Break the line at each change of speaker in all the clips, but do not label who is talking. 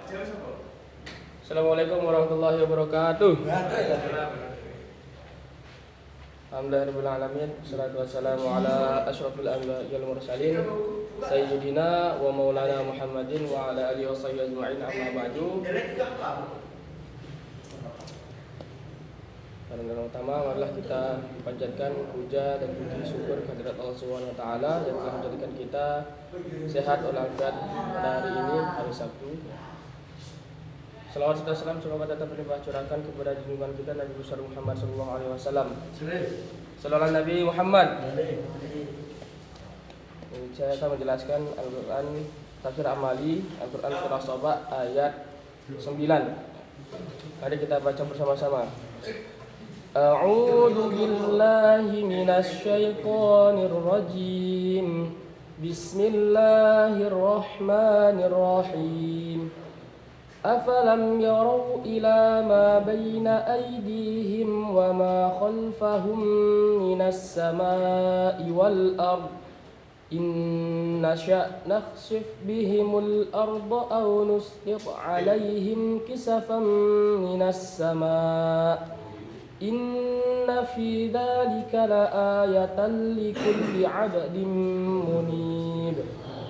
Assalamualaikum warahmatullahi wabarakatuh. Alhamdulillahirabbil alamin. Wassalatu wassalamu ala asyrofil anbiya'i wal mursalin sayyidina wa maulana Muhammadin wa ala alihi washabbihi ajma'in. Amma ba'du. Yang utama marilah kita panjatkan puja dan puji syukur kehadirat Allah Subhanahu wa taala yang telah menjadikan kita sehat walafiat pada hari ini, hari Sabtu. Salawat serta salam semoga tetap berlimpah curahkan kepada junjungan kita Nabi besar Muhammad sallallahu alaihi wasallam. Sallallahu Nabi Muhammad. Saya akan menjelaskan Al-Qur'an tafsir amali, Al-Qur'an surah Saba ayat 9. Mari kita baca bersama-sama. A'udzu billahi minasy syaithanir rajim. Bismillahirrahmanirrahim. Afalam yarau ila ma baina aydihim wa ma khalfahum minas samai wal ard in nasha' nakhsif bihimul arda aw nusqit 'alaihim kisafan minas sama' inna fi dzalika laayatan likulli 'abdin munib.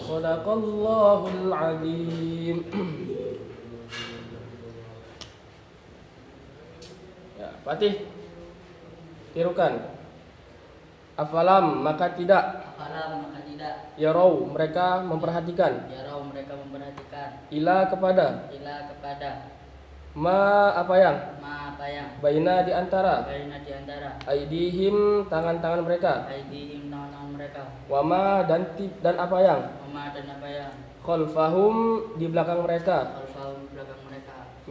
Shadaqallahul 'azim. Fatih, tirukan. Afalam maka tidak. Yarau mereka memperhatikan. Ila kepada. Ma apa yang. Baina di antara. Aidihim tangan-tangan mereka. Wama dan apa yang. Khalfahum di belakang mereka.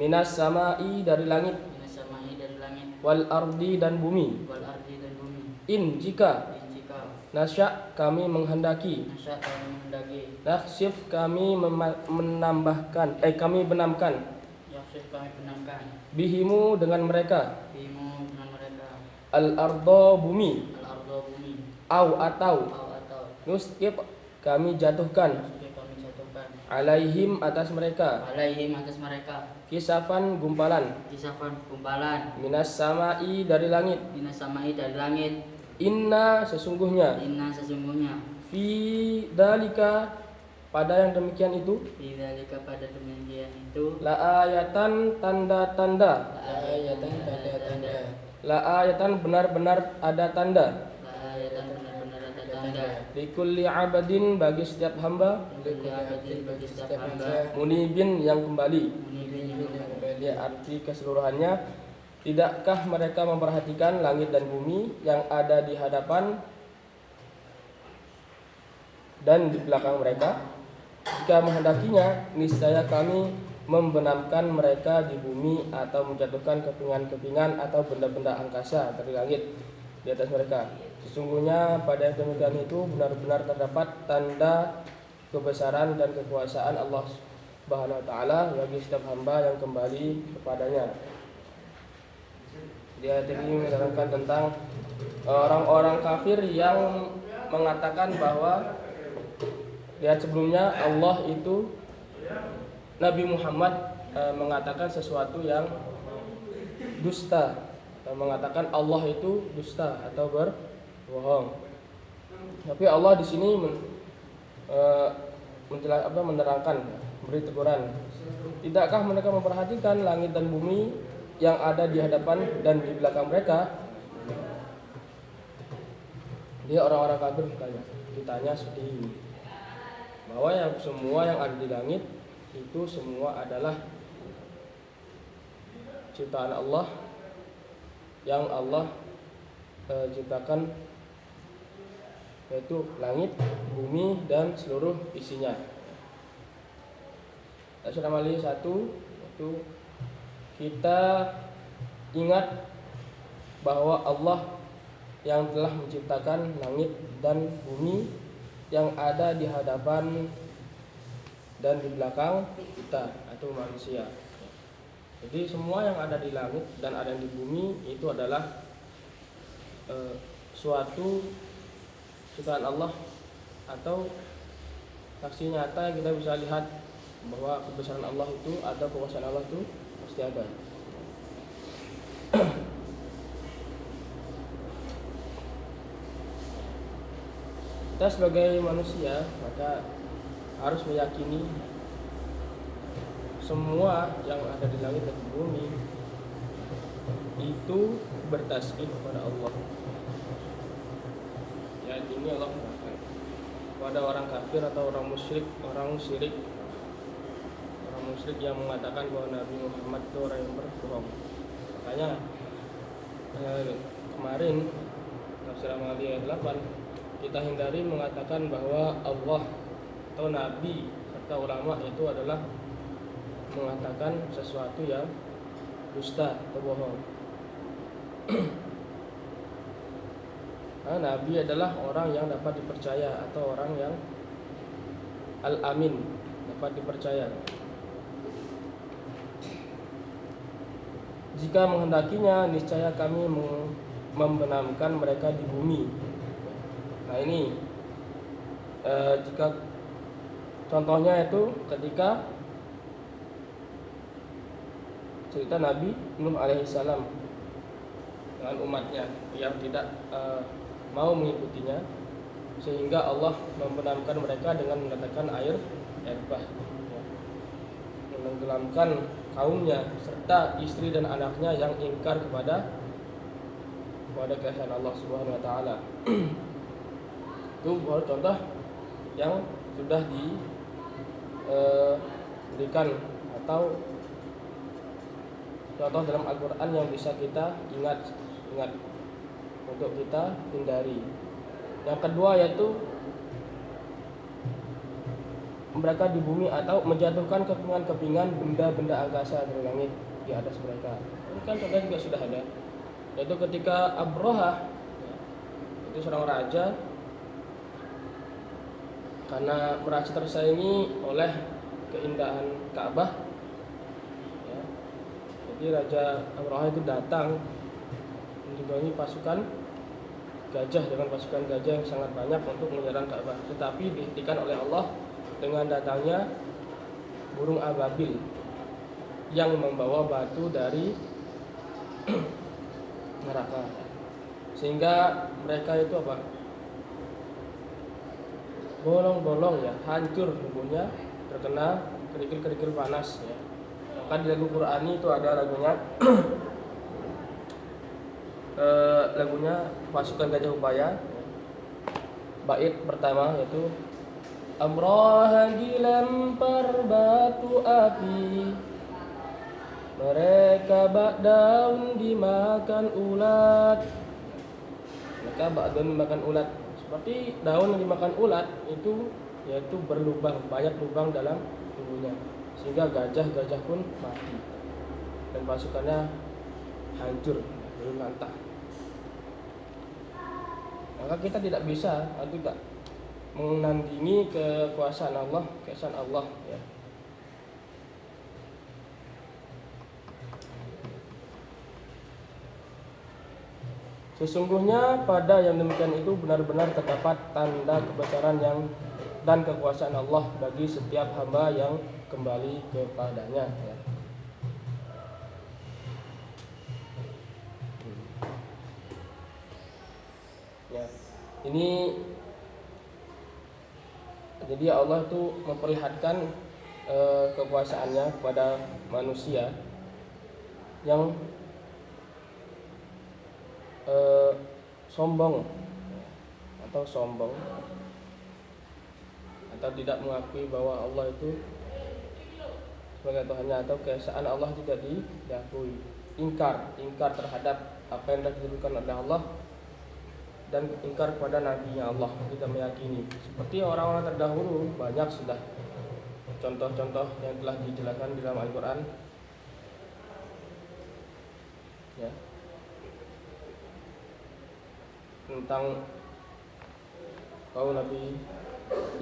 Minas samai dari langit. Wal ardi dan bumi. In jika nasya' kami menghendaki. Nakhsif kami menambahkan kami benamkan. Bihimu dengan mereka. Al ardo bumi. Au atau nusqit kami jatuhkan. Alaihim atas mereka. Kisafan gumpalan. Minas samai dari langit. Inna sesungguhnya. Fi dalika pada yang demikian itu. La ayatan tanda-tanda. La ayatan benar-benar ada tanda. Likulli abadin bagi setiap hamba. Munibin yang kembali. Ya, arti keseluruhannya, tidakkah mereka memperhatikan langit dan bumi yang ada di hadapan dan di belakang mereka? Jika menghendakinya, niscaya kami membenamkan mereka di bumi atau menjatuhkan kepingan-kepingan atau benda-benda angkasa dari langit di atas mereka. Sesungguhnya pada yang demikian itu benar-benar terdapat tanda kebesaran dan kekuasaan Allah Subhanahu wa taala bagi setiap hamba yang kembali kepadanya. Dia tadi menerangkan tentang orang-orang kafir yang mengatakan bahwa lihat sebelumnya Allah itu Nabi Muhammad mengatakan sesuatu yang dusta, atau mengatakan Allah itu dusta atau berbohong. Tapi Allah di sini menerangkan, beri teguran. Tidakkah mereka memperhatikan langit dan bumi yang ada di hadapan dan di belakang mereka? Dia orang-orang kafir ditanya seperti ini, bahwa yang semua yang ada di langit itu semua adalah ciptaan Allah yang Allah ciptakan, yaitu langit, bumi dan seluruh isinya. Surah Al-Mali 1 itu kita ingat bahwa Allah yang telah menciptakan langit dan bumi yang ada di hadapan dan di belakang kita atau manusia. Jadi semua yang ada di langit dan ada di bumi itu adalah suatu ciptaan Allah atau saksi nyata yang kita bisa lihat bahwa kebesaran Allah itu ada, kekuasaan Allah itu pasti ada. Kita sebagai manusia maka harus meyakini semua yang ada di langit dan di bumi itu bertasbih kepada Allah. Ya, ini Allah mengatakan kepada orang kafir atau orang musyrik yang mengatakan bahwa Nabi Muhammad itu orang yang berbohong. Makanya kemarin tafsir Al-Ma'arij ayat 8 kita hindari mengatakan bahwa Allah atau Nabi serta ulama itu adalah mengatakan sesuatu yang dusta atau bohong. Nah, Nabi adalah orang yang dapat dipercaya atau orang yang al-amin, dapat dipercaya. Jika menghendakinya, niscaya kami membenamkan mereka di bumi. Nah ini jika contohnya itu ketika cerita Nabi Nuh alaihissalam dengan umatnya yang tidak mau mengikutinya, sehingga Allah membenamkan mereka dengan mendatangkan air bah, ya, menenggelamkan kaumnya serta istri dan anaknya yang ingkar kepada keesaan Allah Subhanahu wa taala. Itu baru contoh yang sudah diberikan atau contoh dalam Al-Quran yang bisa kita ingat untuk kita hindari. Yang kedua yaitu mereka di bumi atau menjatuhkan kepingan-kepingan benda-benda angkasa dari langit di atas mereka. Ini kan contohnya juga sudah ada, yaitu ketika Abrahah, itu seorang raja, karena merasa tersaingi oleh keindahan Ka'bah, ya, jadi Raja Abrahah itu datang menunggangi pasukan gajah dengan pasukan gajah yang sangat banyak untuk menyerang Ka'bah, tetapi dihentikan oleh Allah dengan datangnya burung ababil yang membawa batu dari neraka, sehingga mereka itu bolong-bolong, ya, hancur tubuhnya, terkena kerikil-kerikil panas, ya. Maka di lagu Qur'ani itu ada lagunya lagunya pasukan Gajah Upaya, bait pertama yaitu Abrahah dilempar batu api, mereka bak daun dimakan ulat. Seperti daun yang dimakan ulat itu, yaitu berlubang, banyak lubang dalam tubuhnya, sehingga gajah-gajah pun mati dan pasukannya hancur, lantah. Maka kita tidak bisa atau tidak menandingi kekuasaan Allah, keesaan Allah, ya. Sesungguhnya pada yang demikian itu benar-benar terdapat tanda kebesaran dan kekuasaan Allah bagi setiap hamba yang kembali kepadanya, ya. Ya, ini jadi Allah itu memperlihatkan kekuasaannya kepada manusia yang sombong atau tidak mengakui bahwa Allah itu sebagai Tuhannya, atau keesaan Allah tidak diakui, ingkar terhadap apa yang telah ditentukan oleh Allah dan ingkar kepada nabinya Allah, tidak meyakini. Seperti orang-orang terdahulu banyak sudah contoh-contoh yang telah dijelaskan di dalam Al-Quran, ya, tentang kaum Nabi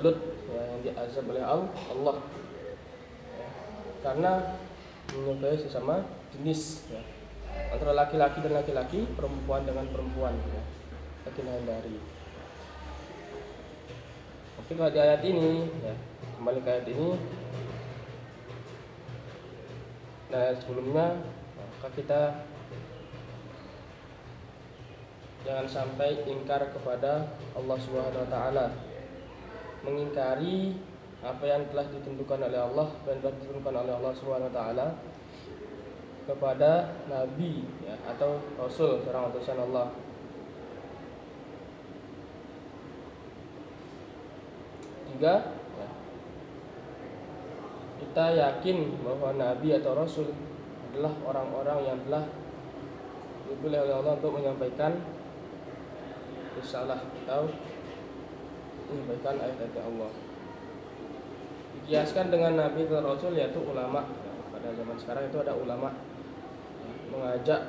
Lut, ya, yang diazab oleh Allah, ya, karena menyukai sesama jenis, ya, antara laki-laki dan laki-laki, perempuan dengan perempuan, ya, kita hindari. Oke, kalau di ayat ini, ya, kembali ke ayat ini, Nah, sebelumnya maka kita jangan sampai ingkar kepada Allah Subhanahu wa taala. Mengingkari apa yang telah ditentukan oleh Allah, apa yang telah ditentukan oleh Allah Subhanahu wa taala kepada nabi ya, atau rasul, seorang utusan Allah. Tiga, ya, kita yakin bahwa nabi atau rasul adalah orang-orang yang telah dipilih oleh Allah untuk menyampaikan risalah atau menyampaikan ayat-ayat Allah. Dikiaskan dengan nabi dan rasul yaitu ulama. Ya, pada zaman sekarang itu ada ulama ya, mengajak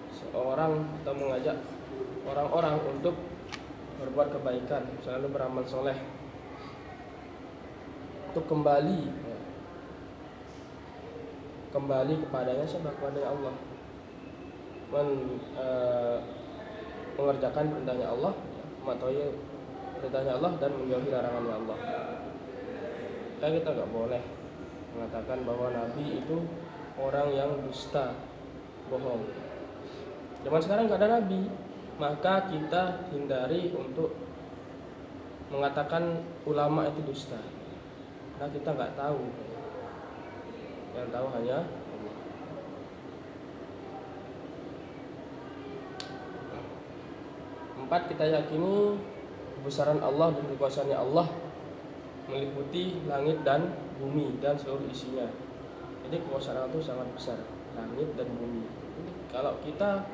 seorang atau mengajak orang-orang untuk berbuat kebaikan, selalu beramal soleh, untuk kembali ya, kembali kepadanya, sebab kepada Allah, mengerjakan perintahnya Allah, mematuhi perintahnya Allah dan menjauhi larangannya Allah. Kita nggak boleh mengatakan bahwa Nabi itu orang yang dusta, bohong. Zaman sekarang nggak ada Nabi, maka kita hindari untuk mengatakan ulama itu dusta, karena kita nggak tahu, yang tahu hanya Allah. Empat, kita yakini kebesaran Allah dan kekuasaannya Allah meliputi langit dan bumi dan seluruh isinya. Jadi kekuasaan Allah itu sangat besar, langit dan bumi. Jadi, kalau kita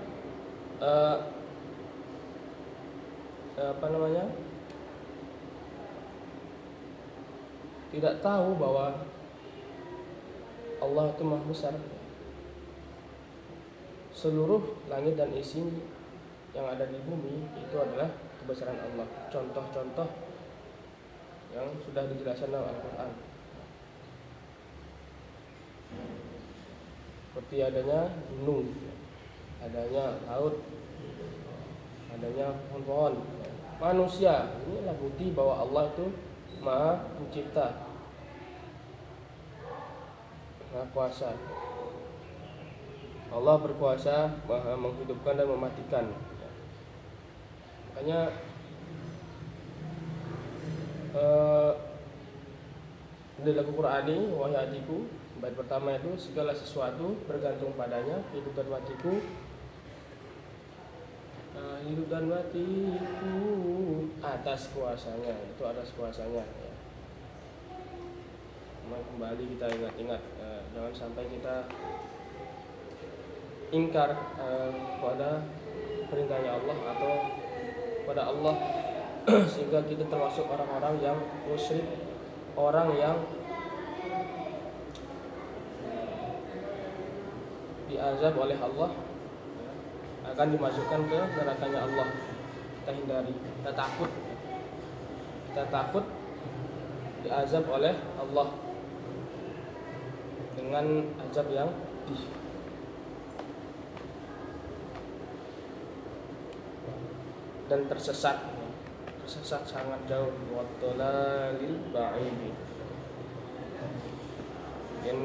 tidak tahu bahwa Allah itu maha besar, seluruh langit dan isi yang ada di bumi itu adalah kebesaran Allah. Contoh-contoh yang sudah dijelaskan dalam Al-Quran, seperti adanya gunung, adanya laut, adanya pohon-pohon, manusia. Inilah bukti bahwa Allah itu maha pencipta, maha kuasa. Allah berkuasa, maha menghidupkan dan mematikan. Makanya dalam Al-Qur'ani, wahai adikku, bait pertama itu segala sesuatu bergantung padanya, hidup dan matiku, hidup dan matiku atas kuasanya, itu atas kuasanya ya. Kembali kita ingat-ingat, jangan sampai kita ingkar pada perintahnya Allah atau pada Allah sehingga kita termasuk orang-orang yang musyrik, orang yang diazab oleh Allah, akan dimasukkan ke nerakanya Allah. Kita hindari, kita takut diazab oleh Allah dengan azab yang pedih dan tersesat sangat jauh, waddalalil ba'id. Dan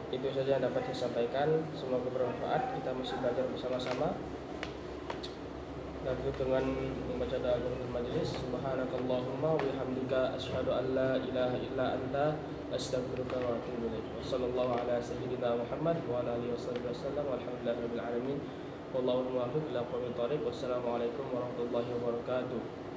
itu saja yang dapat saya sampaikan, semoga bermanfaat. Kita masih belajar bersama-sama. Dan dengan membaca doa Qur'an majelis, subhanakallahumma wa bihamdika asyhadu an la ilaha illa anta astaghfiruka wa atubu ilaik. Wassallallahu ala sayyidina Muhammad wa ala alihi wasallam walhamdulillahirabbil alamin. Wallahu muwaffiq ila aqwamit thoriq. Wassalamualaikum warahmatullahi wabarakatuh.